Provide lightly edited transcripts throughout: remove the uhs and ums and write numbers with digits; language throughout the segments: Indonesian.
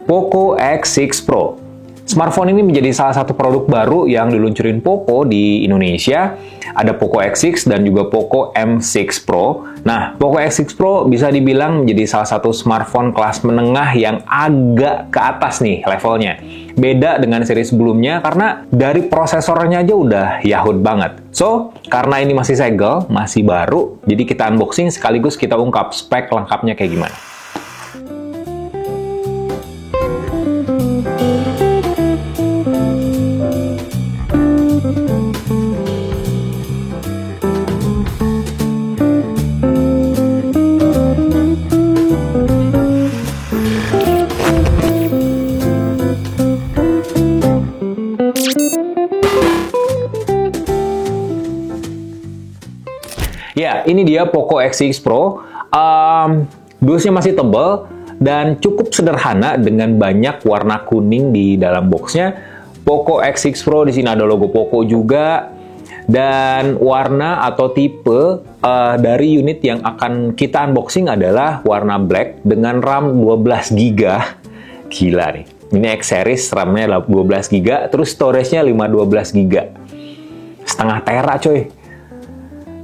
Poco X6 Pro. Smartphone ini menjadi salah satu produk baru yang diluncurin Poco di Indonesia. Ada Poco X6 dan juga Poco M6 Pro. Nah, Poco X6 Pro bisa dibilang menjadi salah satu smartphone kelas menengah yang agak ke atas nih levelnya. Beda dengan seri sebelumnya karena dari prosesornya aja udah yahut banget. So, karena ini masih segel, masih baru, jadi kita unboxing sekaligus kita ungkap spek lengkapnya kayak gimana. Ya, ini dia Poco X6 Pro. Dusnya masih tebal dan cukup sederhana dengan banyak warna kuning di dalam boxnya. Poco X6 Pro di sini ada logo Poco juga, dan warna atau tipe dari unit yang akan kita unboxing adalah warna black dengan RAM 12 GB. Gila nih. Ini X series, RAM-nya 12 GB, terus storage-nya 512 GB. Setengah tera, coy.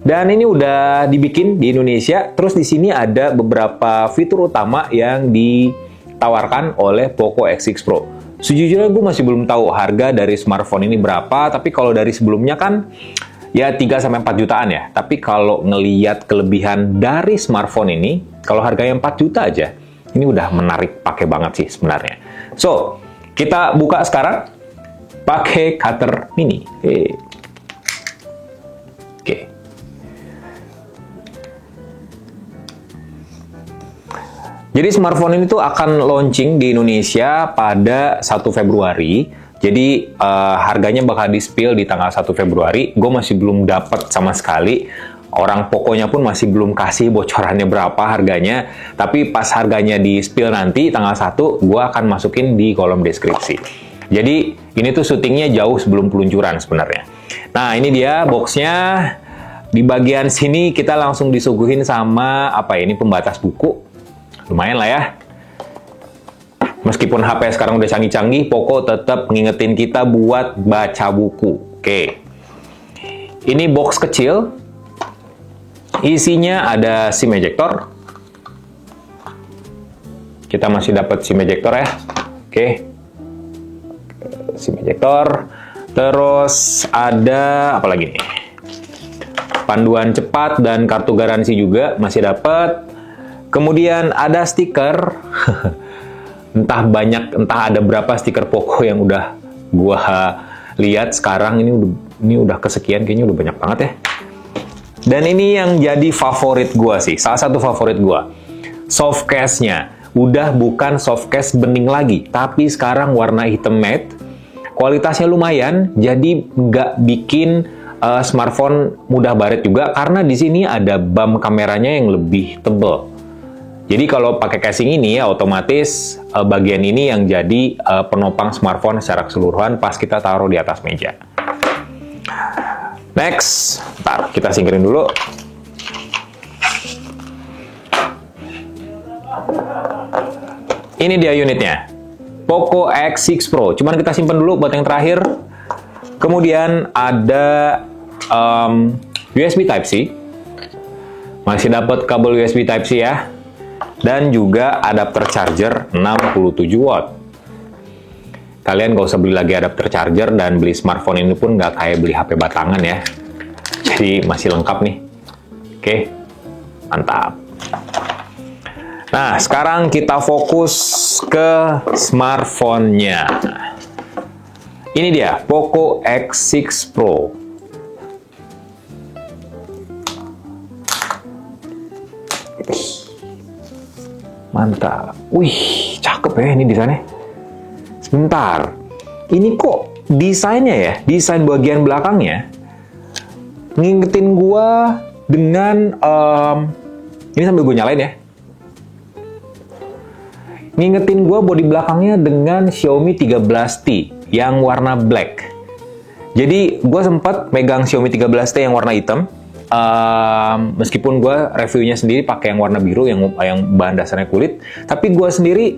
Dan ini udah dibikin di Indonesia. Terus di sini ada beberapa fitur utama yang ditawarkan oleh Poco X6 Pro. Sejujurnya gue masih belum tahu harga dari smartphone ini berapa, tapi kalau dari sebelumnya kan ya 3-4 jutaan ya. Tapi kalau ngeliat kelebihan dari smartphone ini, kalau harganya 4 juta aja, ini udah menarik pakai banget sih sebenarnya. So, kita buka sekarang pakai cutter mini. Oke. Jadi smartphone ini tuh akan launching di Indonesia pada 1 Februari. Jadi harganya bakal di-spill di tanggal 1 Februari. Gue masih belum dapat sama sekali. Orang Poconya pun masih belum kasih bocorannya berapa harganya. Tapi pas harganya di-spill nanti tanggal 1, gue akan masukin di kolom deskripsi. Jadi ini tuh syutingnya jauh sebelum peluncuran sebenarnya. Nah, ini dia boxnya. Di bagian sini kita langsung disuguhin sama apa ya, ini pembatas buku. Lumayan lah ya. Meskipun HP sekarang udah canggih-canggih, Poco tetap ngingetin kita buat baca buku. Oke. Ini box kecil. Isinya ada SIM ejector. Kita masih dapat SIM ejector ya. Oke. SIM ejector. Terus ada apa lagi nih? Panduan cepat dan kartu garansi juga masih dapat. Kemudian ada stiker, entah ada berapa stiker Poco yang udah gua lihat sekarang, ini udah kesekian, kayaknya udah banyak banget ya. Dan ini yang jadi favorit gua sih, salah satu favorit gua. Softcase-nya udah bukan softcase bening lagi, tapi sekarang warna hitam matte. Kualitasnya lumayan, jadi nggak bikin smartphone mudah baret juga karena di sini ada bump kameranya yang lebih tebal. Jadi kalau pakai casing ini ya otomatis bagian ini yang jadi penopang smartphone secara keseluruhan pas kita taruh di atas meja. Next, ntar kita singkirin dulu. Ini dia unitnya, Poco X6 Pro. Cuman kita simpan dulu buat yang terakhir. Kemudian ada USB Type-C. Masih dapat kabel USB Type-C ya. Dan juga adapter charger 67 watt. Kalian gak usah beli lagi adapter charger dan beli smartphone ini pun gak kayak beli HP batangan ya. Jadi masih lengkap nih. Oke, mantap. Nah, sekarang kita fokus ke smartphone-nya. Ini dia, Poco X6 Pro. Mantap. Wih, cakep ya ini desainnya. Sebentar. Ini kok desainnya ya, desain bagian belakangnya ngingetin gua dengan ini sambil gue nyalain ya. Ngingetin gua bodi belakangnya dengan Xiaomi 13T yang warna black. Jadi gue sempat megang Xiaomi 13T yang warna hitam. Meskipun gue reviewnya sendiri pakai yang warna biru yang bahan dasarnya kulit, tapi gue sendiri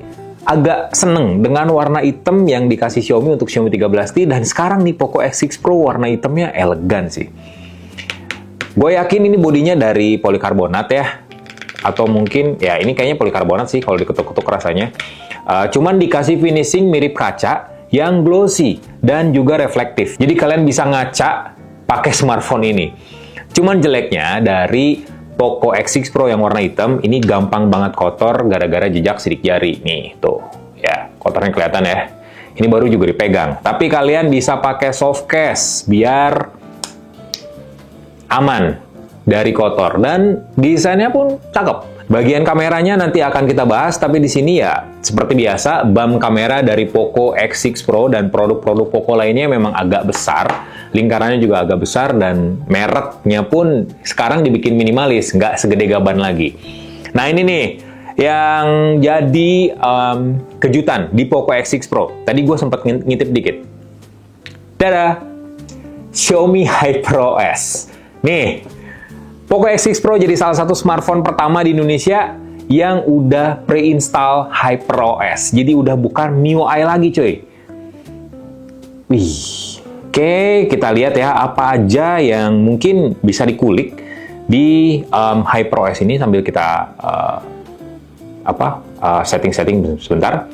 agak seneng dengan warna hitam yang dikasih Xiaomi untuk Xiaomi 13T, dan sekarang nih Poco X6 Pro warna hitamnya elegan sih. Gue yakin ini bodinya dari polikarbonat ya, atau mungkin ya ini kayaknya polikarbonat sih kalau diketuk-ketuk rasanya. Cuman dikasih finishing mirip kaca yang glossy dan juga reflektif. Jadi kalian bisa ngaca pakai smartphone ini. Cuman jeleknya dari Poco X6 Pro yang warna hitam ini gampang banget kotor gara-gara jejak sidik jari. Nih, tuh. Ya, kotornya kelihatan ya. Ini baru juga dipegang. Tapi kalian bisa pakai soft case biar aman dari kotor, dan desainnya pun cakep. Bagian kameranya nanti akan kita bahas, tapi di sini ya seperti biasa bump kamera dari Poco X6 Pro dan produk-produk Poco lainnya memang agak besar, lingkarannya juga agak besar, dan mereknya pun sekarang dibikin minimalis, nggak segede gaban lagi. Nah ini nih yang jadi kejutan di Poco X6 Pro. Tadi gue sempat ngintip dikit. Tada! Xiaomi HyperOS. Nih, Poco X6 Pro jadi salah satu smartphone pertama di Indonesia yang udah pre-install HyperOS. Jadi udah bukan MIUI lagi, cuy. Wih, oke, kita lihat ya apa aja yang mungkin bisa dikulik di HyperOS ini sambil kita setting-setting sebentar.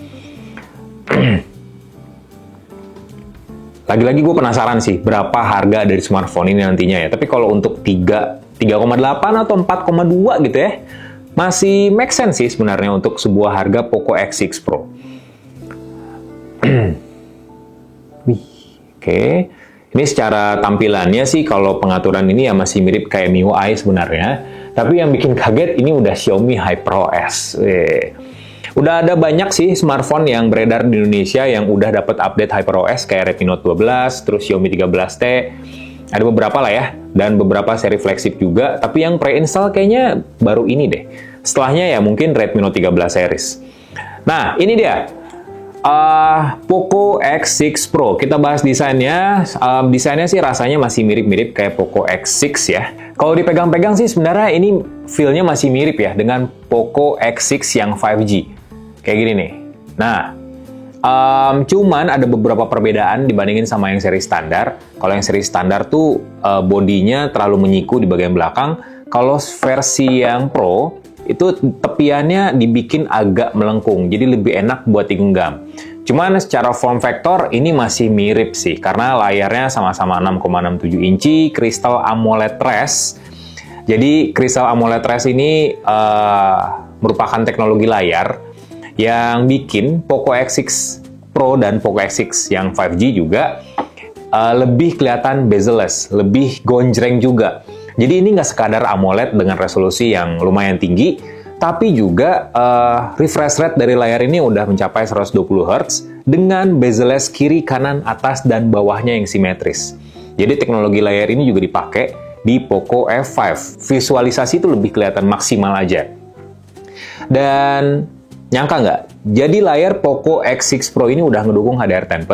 Lagi-lagi gue penasaran sih berapa harga dari smartphone ini nantinya ya. Tapi kalau untuk 3,8 atau 4,2 gitu ya, masih make sense sih sebenarnya untuk sebuah harga Poco X6 Pro. Wih, oke. Ini secara tampilannya sih kalau pengaturan ini ya masih mirip kayak MIUI sebenarnya. Tapi yang bikin kaget ini udah Xiaomi HyperOS. Udah ada banyak sih smartphone yang beredar di Indonesia yang udah dapat update HyperOS kayak Redmi Note 12, terus Xiaomi 13T. Ada beberapa lah ya, dan beberapa seri flagship juga. Tapi yang pre-install kayaknya baru ini deh. Setelahnya ya mungkin Redmi Note 13 series. Nah, ini dia. Poco X6 Pro. Kita bahas desainnya. Desainnya sih rasanya masih mirip-mirip kayak Poco X6 ya. Kalau dipegang-pegang sih sebenarnya ini feel-nya masih mirip ya dengan Poco X6 yang 5G. Kayak gini nih. Nah, cuman ada beberapa perbedaan dibandingin sama yang seri standar. Kalau yang seri standar tuh bodinya terlalu menyiku di bagian belakang. Kalau versi yang Pro, itu tepiannya dibikin agak melengkung. Jadi lebih enak buat digenggam. Cuman secara form factor ini masih mirip sih. Karena layarnya sama-sama 6,67 inci, Crystal AMOLED Res. Jadi Crystal AMOLED Res ini merupakan teknologi layar yang bikin Poco X6 Pro dan Poco X6 yang 5G juga lebih kelihatan bezel-less, lebih gonjreng juga. Jadi ini nggak sekadar AMOLED dengan resolusi yang lumayan tinggi, tapi juga refresh rate dari layar ini udah mencapai 120 Hz dengan bezel-less kiri, kanan, atas, dan bawahnya yang simetris. Jadi teknologi layar ini juga dipakai di Poco F5. Visualisasi itu lebih kelihatan maksimal aja. Dan nyangka nggak? Jadi layar Poco X6 Pro ini udah ngedukung HDR10+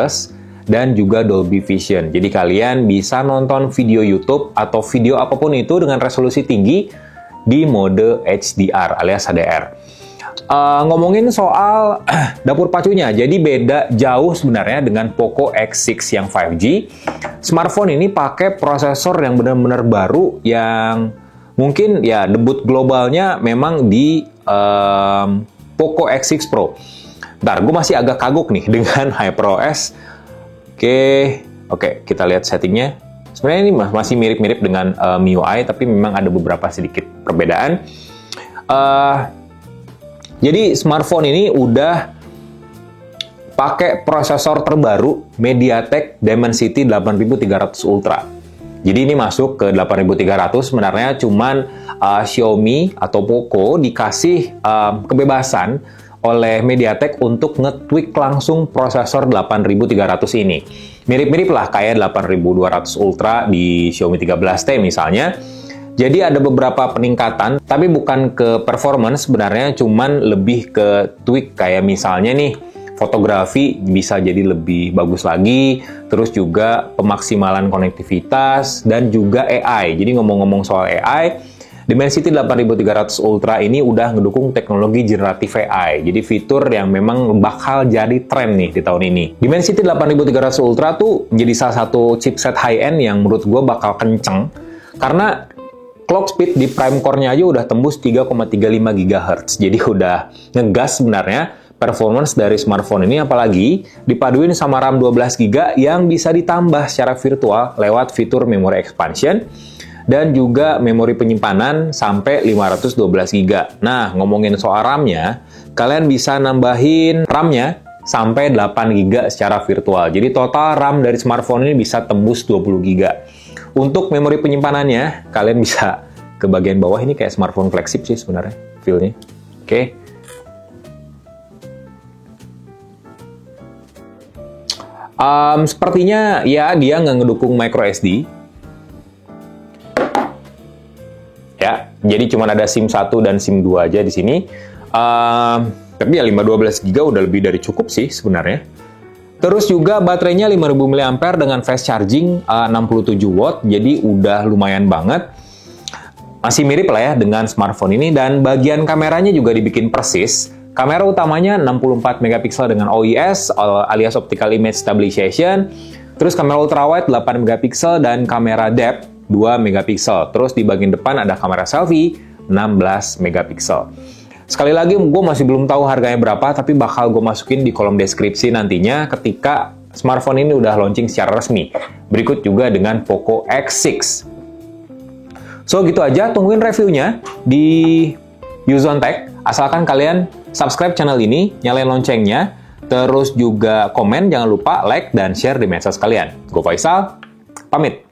dan juga Dolby Vision. Jadi kalian bisa nonton video YouTube atau video apapun itu dengan resolusi tinggi di mode HDR alias HDR. Ngomongin soal dapur pacunya, jadi beda jauh sebenarnya dengan Poco X6 yang 5G. Smartphone ini pakai prosesor yang benar-benar baru yang mungkin ya debut globalnya memang di Poco X6 Pro. Bentar, gue masih agak kagok nih dengan HyperOS. Oke, kita lihat settingnya. Sebenarnya ini masih mirip-mirip dengan MIUI, tapi memang ada beberapa sedikit perbedaan. Jadi smartphone ini udah pakai prosesor terbaru MediaTek Dimensity 8300 Ultra. Jadi ini masuk ke 8300 sebenarnya cuman Xiaomi atau Poco dikasih kebebasan oleh MediaTek untuk nge-tweak langsung prosesor 8300 ini. Mirip-mirip lah kayak 8200 Ultra di Xiaomi 13T misalnya. Jadi ada beberapa peningkatan, tapi bukan ke performance sebenarnya, cuman lebih ke tweak kayak misalnya nih, fotografi bisa jadi lebih bagus lagi, terus juga pemaksimalan konektivitas, dan juga AI. Jadi ngomong-ngomong soal AI, Dimensity 8300 Ultra ini udah ngedukung teknologi generative AI, jadi fitur yang memang bakal jadi tren nih di tahun ini. Dimensity 8300 Ultra tuh menjadi salah satu chipset high-end yang menurut gue bakal kenceng, karena clock speed di prime core-nya aja udah tembus 3,35 GHz, jadi udah ngegas sebenarnya performance dari smartphone ini, apalagi dipaduin sama RAM 12GB yang bisa ditambah secara virtual lewat fitur memory expansion, dan juga memori penyimpanan sampai 512GB. Nah, ngomongin soal RAM-nya, kalian bisa nambahin RAM-nya sampai 8GB secara virtual. Jadi total RAM dari smartphone ini bisa tembus 20GB. Untuk memori penyimpanannya, kalian bisa ke bagian bawah, ini kayak smartphone flagship sih sebenarnya feel-nya. Oke. Sepertinya ya dia nggak ngedukung micro SD. Ya, jadi cuma ada SIM 1 dan SIM 2 aja di sini. Tapi ya 512GB udah lebih dari cukup sih sebenarnya. Terus juga baterainya 5000 mAh dengan fast charging 67 watt, jadi udah lumayan banget. Masih mirip lah ya dengan smartphone ini, dan bagian kameranya juga dibikin persis. Kamera utamanya 64 megapiksel dengan OIS alias Optical Image Stabilization. Terus kamera ultrawide 8 megapiksel dan kamera depth 2 megapiksel. Terus di bagian depan ada kamera selfie 16 megapiksel. Sekali lagi, gue masih belum tahu harganya berapa, tapi bakal gue masukin di kolom deskripsi nantinya ketika smartphone ini udah launching secara resmi. Berikut juga dengan Poco X6. So, gitu aja. Tungguin reviewnya di Yuzon Tech. Asalkan kalian subscribe channel ini, nyalain loncengnya, terus juga komen, jangan lupa like dan share di medsos kalian. Gue Faisal, pamit.